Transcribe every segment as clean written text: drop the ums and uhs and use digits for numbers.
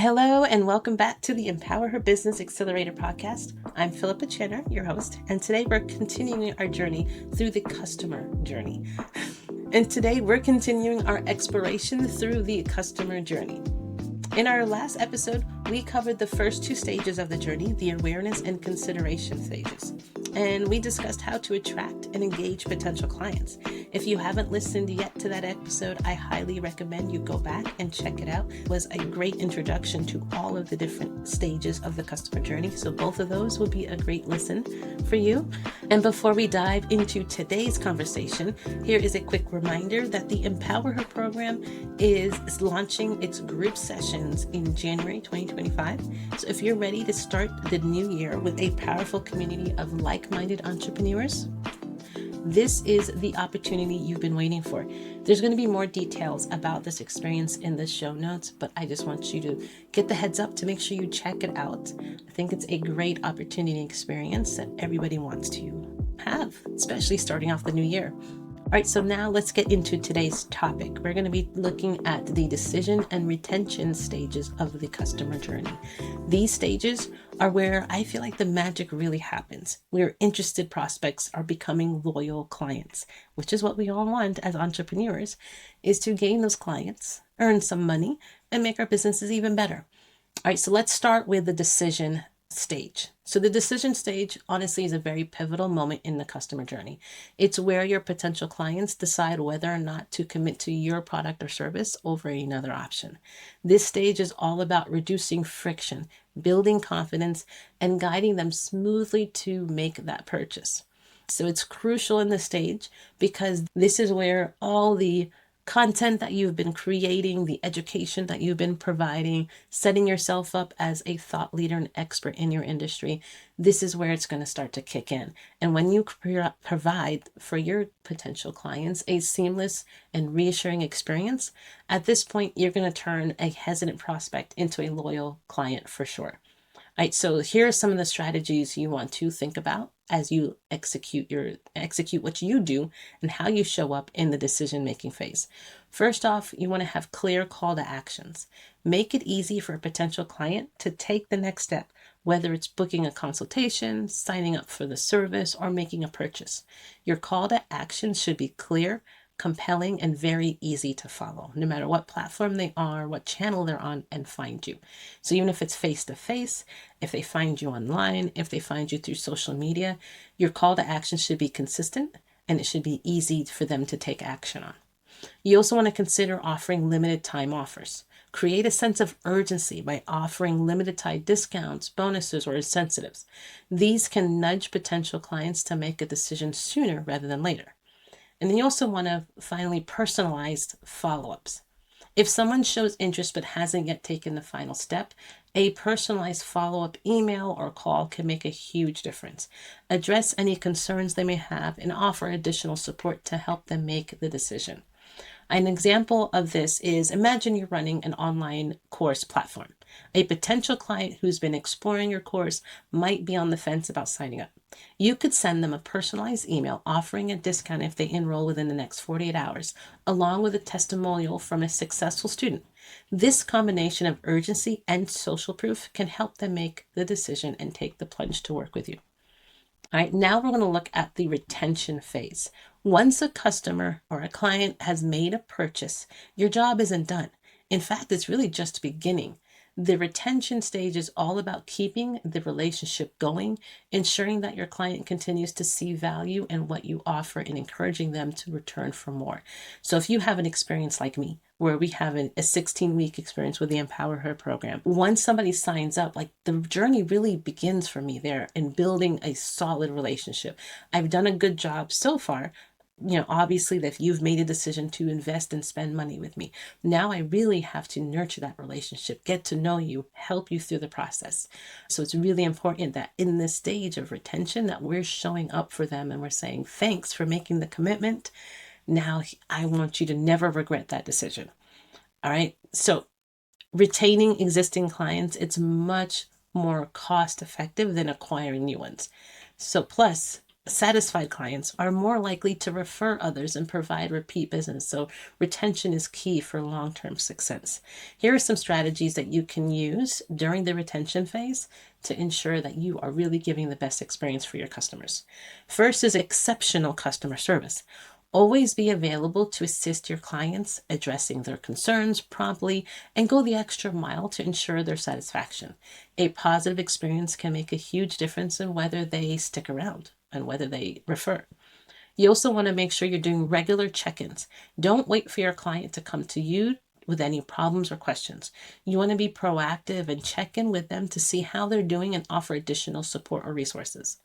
Hello and welcome back to the Empower Business Accelerator Podcast. I'm Philippa Channer, your host, and today we're continuing our journey through the customer journey. And today we're continuing our exploration through the customer journey. In our last episode, we covered the first two stages of the journey, the awareness and consideration stages. And we discussed how to attract and engage potential clients. If you haven't listened yet to that episode, I highly recommend you go back and check it out. It was a great introduction to all of the different stages of the customer journey. So both of those will be a great listen for you. And before we dive into today's conversation, here is a quick reminder that the Empower Her program is launching its group sessions in January 2025. So if you're ready to start the new year with a powerful community of like-minded entrepreneurs, this is the opportunity you've been waiting for. There's going to be more details about this experience in the show notes, but I just want you to get the heads up to make sure you check it out. I think it's a great opportunity experience that everybody wants to have, especially starting off the new year. All right, so now let's get into today's topic. We're going to be looking at the decision and retention stages of the customer journey. These stages are where I feel like the magic really happens, where interested prospects are becoming loyal clients, which is what we all want as entrepreneurs, is to gain those clients, earn some money, and make our businesses even better. All right, so let's start with the decision stage. So the decision stage, honestly, is a very pivotal moment in the customer journey. It's where your potential clients decide whether or not to commit to your product or service over another option. This stage is all about reducing friction, building confidence, and guiding them smoothly to make that purchase. So it's crucial in this stage because this is where all the content that you've been creating, the education that you've been providing, setting yourself up as a thought leader and expert in your industry, this is where it's going to start to kick in. And when you provide for your potential clients a seamless and reassuring experience, at this point, you're going to turn a hesitant prospect into a loyal client for sure. All right, so here are some of the strategies you want to think about as you execute what you do and how you show up in the decision-making phase. First off, you want to have clear call to actions. Make it easy for a potential client to take the next step, whether it's booking a consultation, signing up for the service, or making a purchase. Your call to action should be clear, compelling, and very easy to follow, no matter what platform they are, what channel they're on, and find you. So even if it's face-to-face, if they find you online, if they find you through social media, your call to action should be consistent and it should be easy for them to take action on. You also want to consider offering limited time offers. Create a sense of urgency by offering limited time discounts, bonuses, or incentives. These can nudge potential clients to make a decision sooner rather than later. And then you also want to finally personalized follow-ups. If someone shows interest but hasn't yet taken the final step, a personalized follow-up email or call can make a huge difference. Address any concerns they may have and offer additional support to help them make the decision. An example of this is, imagine you're running an online course platform. A potential client who's been exploring your course might be on the fence about signing up. You could send them a personalized email offering a discount if they enroll within the next 48 hours, along with a testimonial from a successful student. This combination of urgency and social proof can help them make the decision and take the plunge to work with you. All right, now we're going to look at the retention phase. Once a customer or a client has made a purchase, your job isn't done. In fact, it's really just beginning. The retention stage is all about keeping the relationship going, ensuring that your client continues to see value in what you offer and encouraging them to return for more. So if you have an experience like me, where we have a 16-week experience with the Empower Her program, once somebody signs up, like the journey really begins for me there in building a solid relationship. I've done a good job so far. Obviously, that if you've made a decision to invest and spend money with me, now I really have to nurture that relationship, get to know you, help you through the process. So it's really important that in this stage of retention that we're showing up for them and we're saying, thanks for making the commitment. Now I want you to never regret that decision. All right. So retaining existing clients, it's much more cost effective than acquiring new ones. So plus, Satisfied clients are more likely to refer others and provide repeat business. So retention is key for long-term success. Here are some strategies that you can use during the retention phase to ensure that you are really giving the best experience for your customers. First is exceptional customer service. Always be available to assist your clients, addressing their concerns promptly, and go the extra mile to ensure their satisfaction. A positive experience can make a huge difference in whether they stick around and whether they refer. You also want to make sure you're doing regular check-ins. Don't wait for your client to come to you with any problems or questions. You want to be proactive and check in with them to see how they're doing and offer additional support or resources.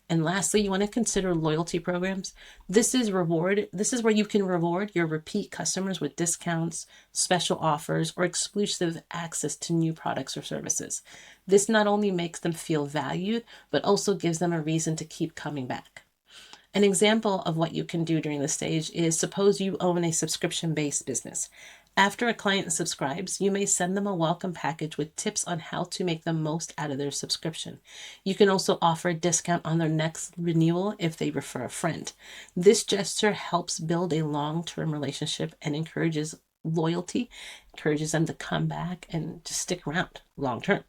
And lastly, you want to consider loyalty programs. This is where you can reward your repeat customers with discounts, special offers, or exclusive access to new products or services. This not only makes them feel valued, but also gives them a reason to keep coming back. An example of what you can do during this stage is, suppose you own a subscription-based business. After a client subscribes, you may send them a welcome package with tips on how to make the most out of their subscription. You can also offer a discount on their next renewal if they refer a friend. This gesture helps build a long-term relationship and encourages loyalty, encourages them to come back and just stick around long-term.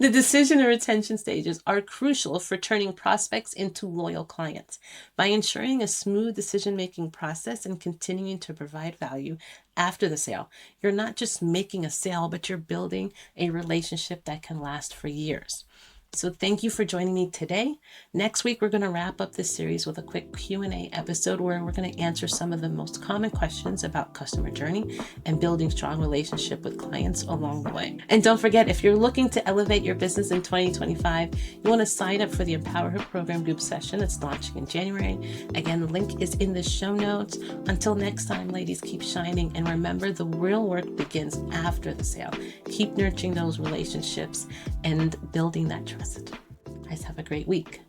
The decision and retention stages are crucial for turning prospects into loyal clients. By ensuring a smooth decision-making process and continuing to provide value after the sale, you're not just making a sale, but you're building a relationship that can last for years. So thank you for joining me today. Next week, we're going to wrap up this series with a quick Q&A episode where we're going to answer some of the most common questions about customer journey and building strong relationship with clients along the way. And don't forget, if you're looking to elevate your business in 2025, you want to sign up for the Empower Her Program group session that's launching in January. Again, the link is in the show notes. Until next time, ladies, keep shining. And remember, the real work begins after the sale. Keep nurturing those relationships and building that trust. Guys, have a great week.